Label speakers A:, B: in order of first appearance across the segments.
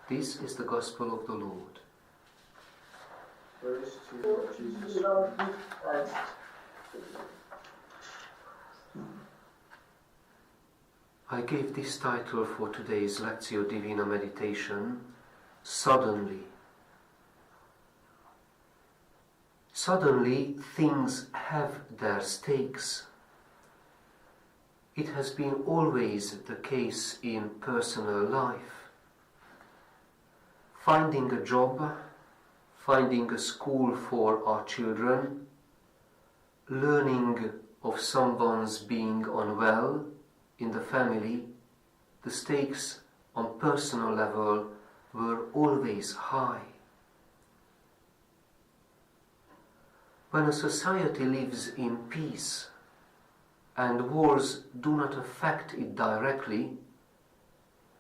A: This is the Gospel of the Lord.
B: Praise to you, Jesus.
A: I gave this title for today's Lectio Divina meditation, Suddenly. Suddenly things have their stakes. It has been always the case in personal life. Finding a job, finding a school for our children, learning of someone's being unwell in the family, the stakes on personal level were always high. When a society lives in peace and wars do not affect it directly,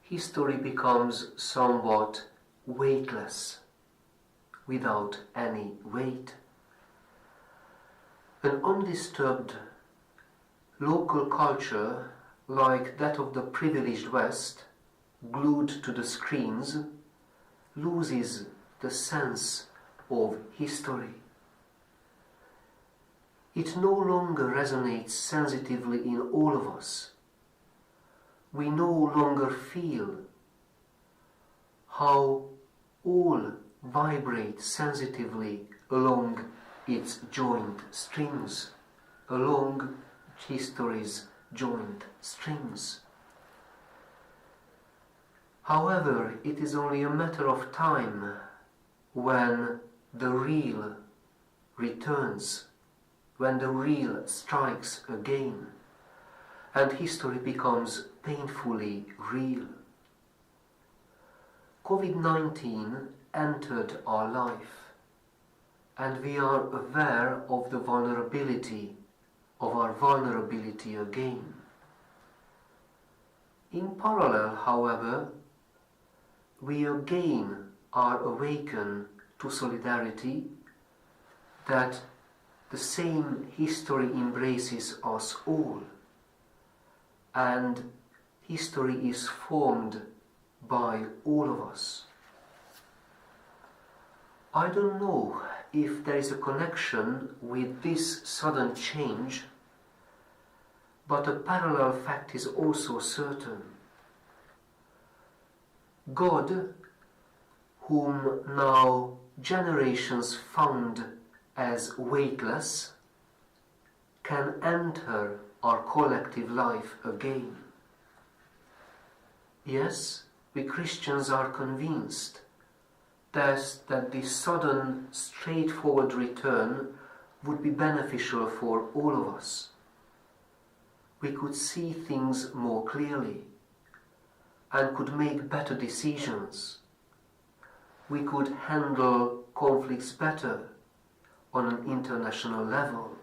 A: history becomes somewhat weightless, without any weight. An undisturbed local culture like that of the privileged West, glued to the screens, loses the sense of history. It no longer resonates sensitively in all of us. We no longer feel how all vibrate sensitively along its joined strings, along history's joined strings. However, it is only a matter of time when the real returns, when the real strikes again, and history becomes painfully real. COVID-19 entered our life, and we are aware of the vulnerability of our vulnerability again. In parallel, however, we again are awakened to solidarity, that the same history embraces us all, and history is formed by all of us. I don't know if there is a connection with this sudden change, but a parallel fact is also certain. God, whom now generations found as weightless, can enter our collective life again. Yes, we Christians are convinced that this sudden, straightforward return would be beneficial for all of us. We could see things more clearly and could make better decisions. We could handle conflicts better on an international level,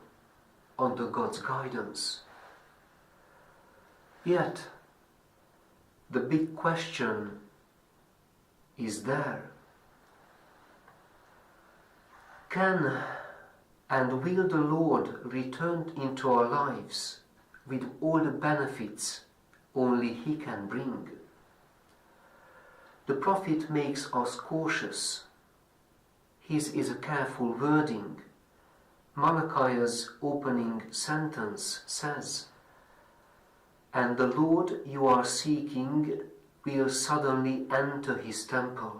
A: under God's guidance. Yet, the big question is there. Can and will the Lord return into our lives with all the benefits only He can bring? The prophet makes us cautious. His is a careful wording. Malachi's opening sentence says, "And the Lord you are seeking will suddenly enter His temple."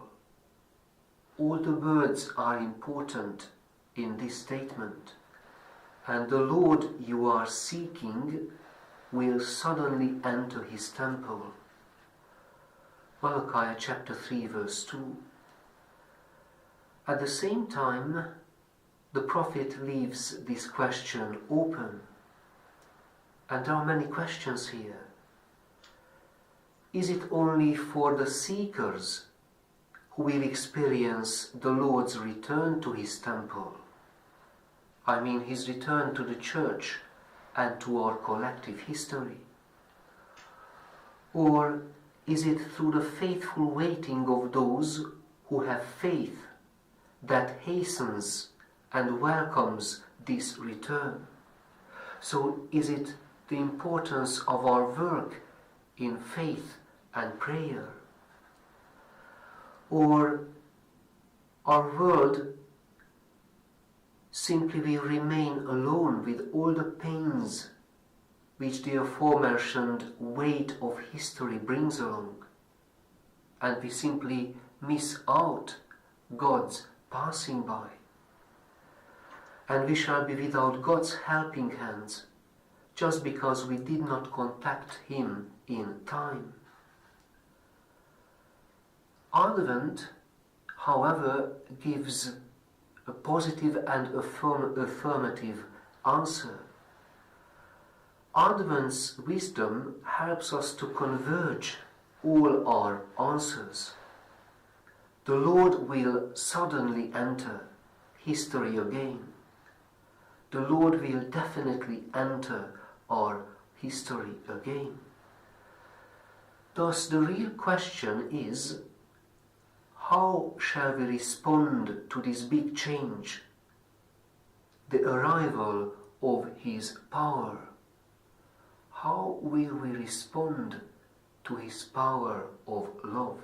A: All the words are important in this statement. And the Lord you are seeking will suddenly enter His temple. Malachi chapter 3 verse 2. At the same time, the prophet leaves this question open. And there are many questions here. Is it only for the seekers who will experience the Lord's return to His temple? I mean His return to the church and to our collective history. Or is it through the faithful waiting of those who have faith that hastens and welcomes this return? So is it the importance of our work in faith and prayer? or our world simply will remain alone with all the pains which the aforementioned weight of history brings along, and we simply miss out God's passing by, and we shall be without God's helping hands just because we did not contact Him in time. Advent, however, gives a positive and affirmative answer. Advent's wisdom helps us to converge all our answers. The Lord will suddenly enter history again. The Lord will definitely enter our history again. Thus, the real question is, how shall we respond to this big change, the arrival of His power? How will we respond to His power of love?